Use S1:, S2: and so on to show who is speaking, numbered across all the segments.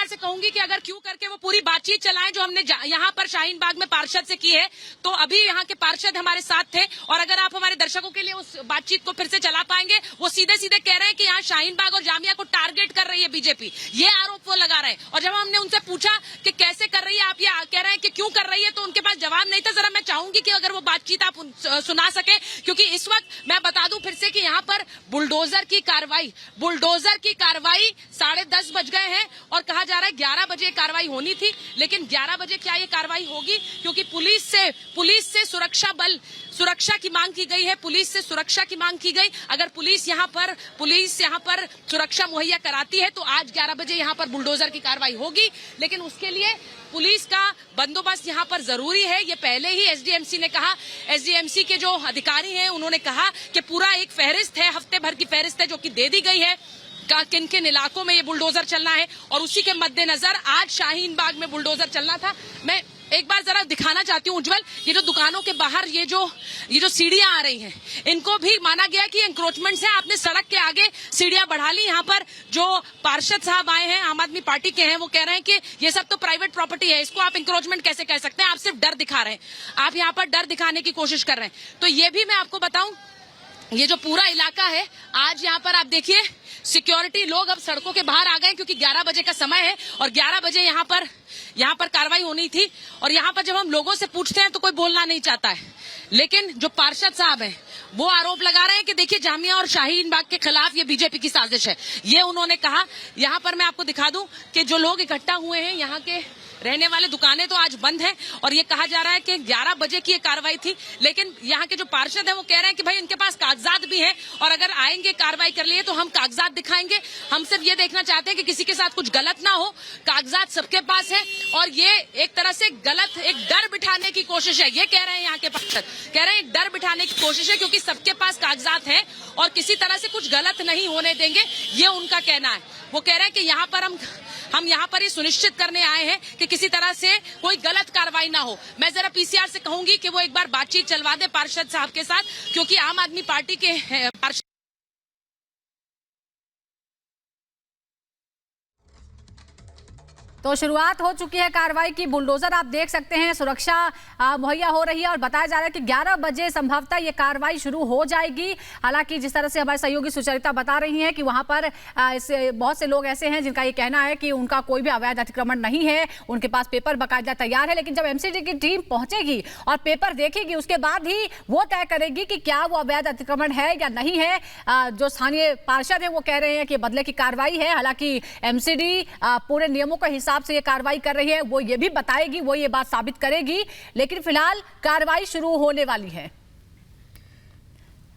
S1: PCR से कहूंगी कि अगर क्यों करके वो पूरी बातचीत चलाएं जो हमने यहाँ पर शाहीन बाग में पार्षद से की है। तो अभी यहाँ के पार्षद हमारे साथ थे और अगर आप हमारे दर्शकों के लिए उस बातचीत को फिर से चला पाएंगे। वो सीधे सीधे कह रहे हैं कि यहाँ शाहीन बाग और जामिया को टारगेट कर रही है बीजेपी, ये आरोप वो लगा रहे हैं। और जब हमने उनसे पूछा कि कैसे कर रही है आप, ये कह रहे हैं कि क्यों कर रही है, तो उनके पास जवाब नहीं था। जरा मैं चाहूंगी कि अगर वो बातचीत आप सुना सके, क्योंकि इस वक्त मैं बता दूं फिर से कि यहाँ पर बुलडोजर की कार्रवाई 10:30 बज गए हैं और कहा जा रहा है 11 बजे कार्रवाई होनी थी। लेकिन 11 बजे क्या ये कार्रवाई होगी, क्योंकि पुलिस से सुरक्षा की मांग की गई है। पुलिस से सुरक्षा की मांग की गई। अगर पुलिस यहाँ पर सुरक्षा मुहैया कराती है तो आज 11 बजे यहाँ पर बुलडोजर की कार्रवाई होगी। लेकिन उसके लिए पुलिस का बंदोबस्त यहाँ पर जरूरी है। ये पहले ही एसडीएमसी ने कहा, एसडीएमसी के जो अधिकारी हैं उन्होंने कहा कि पूरा एक फहरिस्त है, हफ्ते भर की फहरिस्त है जो कि दे दी गई है किन किन इलाकों में ये बुलडोजर चलना है। और उसी के मद्देनजर आज शाहीन बाग में बुलडोजर चलना था। मैं एक बार जरा दिखाना चाहती हूँ उज्जवल, ये जो दुकानों के बाहर ये जो सीढ़ियां आ रही हैं, इनको भी माना गया कि एंक्रोचमेंट है। आपने सड़क के आगे सीढ़ियां बढ़ा ली। यहाँ पर जो पार्षद साहब आए हैं आम आदमी पार्टी के हैं, वो कह रहे हैं कि ये सब तो प्राइवेट प्रॉपर्टी है, इसको आप एंक्रोचमेंट कैसे कह सकते हैं, आप सिर्फ डर दिखा रहे हैं, आप यहाँ पर डर दिखाने की कोशिश कर रहे हैं। तो ये भी मैं आपको बताऊं, ये जो पूरा इलाका है आज यहाँ पर आप देखिए सिक्योरिटी लोग अब सड़कों के बाहर आ गए क्योंकि 11 बजे का समय है और 11 बजे यहाँ पर कार्रवाई होनी थी। और यहाँ पर जब हम लोगों से पूछते हैं तो कोई बोलना नहीं चाहता है। लेकिन जो पार्षद साहब हैं वो आरोप लगा रहे हैं कि देखिए जामिया और शाहीन बाग के खिलाफ ये बीजेपी की साजिश है। ये उन्होंने कहा। यहाँ पर मैं आपको दिखा दूं कि जो लोग इकट्ठा हुए हैं, यहाँ के रहने वाले दुकानें तो आज बंद हैं और ये कहा जा रहा है कि 11 बजे की ये कार्रवाई थी। लेकिन यहाँ के जो पार्षद हैं वो कह रहे हैं कि भाई इनके पास कागजात भी हैं और अगर आएंगे कार्रवाई कर लिए तो हम कागजात दिखाएंगे। हम सिर्फ ये देखना चाहते हैं कि किसी के साथ कुछ गलत ना हो। कागजात सबके पास है और ये एक तरह से गलत एक डर बिठाने की कोशिश है। ये कह रहे हैं यहाँ के पार्षद, कह रहे हैं एक डर बिठाने की कोशिश है क्योंकि सबके पास कागजात हैं और किसी तरह से कुछ गलत नहीं होने देंगे, ये उनका कहना है। वो कह रहे हैं कि यहाँ पर हम यहाँ पर ये सुनिश्चित करने आए हैं कि किसी तरह से कोई गलत कार्रवाई ना हो। मैं जरा पीसीआर से कहूंगी कि वो एक बार बातचीत चलवा दे पार्षद साहब के साथ, क्योंकि आम आदमी पार्टी के पार्षद।
S2: तो शुरुआत हो चुकी है कार्रवाई की। बुलडोजर आप देख सकते हैं, सुरक्षा मुहैया हो रही है और बताया जा रहा है कि 11 बजे संभवतः ये कार्रवाई शुरू हो जाएगी। हालांकि जिस तरह से हमारे सहयोगी सुचरिता बता रही हैं कि वहां पर बहुत से लोग ऐसे हैं जिनका ये कहना है कि उनका कोई भी अवैध अतिक्रमण नहीं है, उनके पास पेपर बाकायदा तैयार है। लेकिन जब एमसीडी की टीम पहुंचेगी और पेपर देखेगी उसके बाद ही वो तय करेगी कि क्या वो अवैध अतिक्रमण है या नहीं है। जो स्थानीय पार्षद है वो कह रहे हैं कि बदले की कार्रवाई है। हालांकि एमसीडी पूरे नियमों के हिसाब से ये कार्रवाई कर रही है, वो ये भी बताएगी, वो ये बात साबित करेगी। लेकिन फिलहाल कार्रवाई शुरू होने वाली है।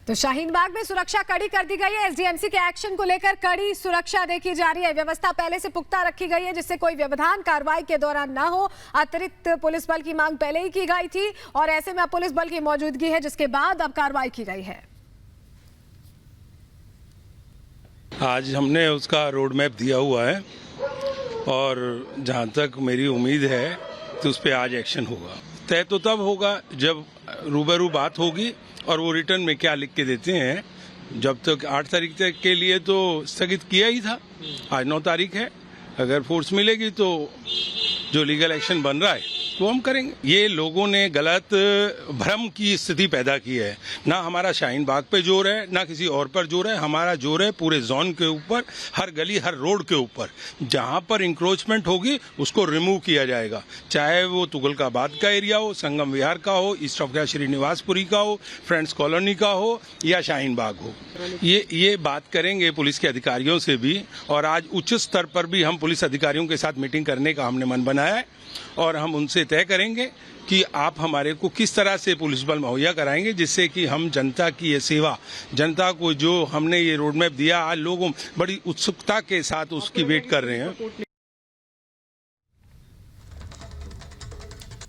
S3: तो शाहीन बाग में सुरक्षा कड़ी कर दी गई है। एसडीएमसी के एक्शन को लेकर कड़ी सुरक्षा देखी जा रही है। व्यवस्था पहले से पुख्ता रखी गई है जिससे कोई व्यवधान कार्रवाई के दौरान ना हो। अतिरिक्त पुलिस बल की मांग पहले ही की गई थी और ऐसे में अब पुलिस बल की मौजूदगी है जिसके बाद अब कार्रवाई की गई है।
S4: आज हमने उसका रोड मैप दिया हुआ है और जहाँ तक मेरी उम्मीद है तो उस पर आज एक्शन होगा। तय तो तब होगा जब रूबरू बात होगी और वो रिटर्न में क्या लिख के देते हैं। जब तक 8 तारीख तक के लिए तो स्थगित किया ही था, आज 9 तारीख है। अगर फोर्स मिलेगी तो जो लीगल एक्शन बन रहा है वो हम करेंगे। ये लोगों ने गलत भ्रम की स्थिति पैदा की है। ना हमारा शाहीन बाग पे जोर है ना किसी और पर जोर है। हमारा जोर है पूरे जोन के ऊपर, हर गली हर रोड के ऊपर। जहां पर इंक्रोचमेंट होगी उसको रिमूव किया जाएगा, चाहे वो तुगलकाबाद का एरिया हो, संगम विहार का हो, ईस्ट ऑफ श्रीनिवासपुरी का हो, फ्रेंड्स कॉलोनी का हो या शाहीन बाग हो। ये बात करेंगे पुलिस के अधिकारियों से भी और आज उच्च स्तर पर भी हम पुलिस अधिकारियों के साथ मीटिंग करने का हमने मन बनाया है और हम उनसे तय करेंगे कि आप हमारे को किस तरह से पुलिस बल मुहैया कराएंगे जिससे कि हम जनता की ये सेवा, जनता को जो हमने ये रोड मैप दिया, आज लोग बड़ी उत्सुकता के साथ उसकी वेट कर रहे हैं।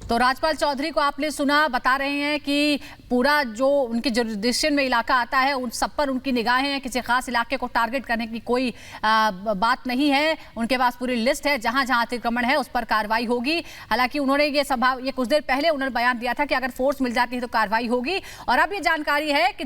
S2: तो राजपाल चौधरी को आपने सुना, बता रहे हैं कि पूरा जो उनके जुरिडिक्शन में इलाका आता है उन सब पर उनकी निगाहें हैं। किसी खास इलाके को टारगेट करने की कोई बात नहीं है। उनके पास पूरी लिस्ट है, जहां जहां अतिक्रमण है उस पर कार्रवाई होगी। हालांकि उन्होंने ये कुछ देर पहले उन्होंने बयान दिया था कि अगर फोर्स मिल जाती है तो कार्रवाई होगी। और अब ये जानकारी है कि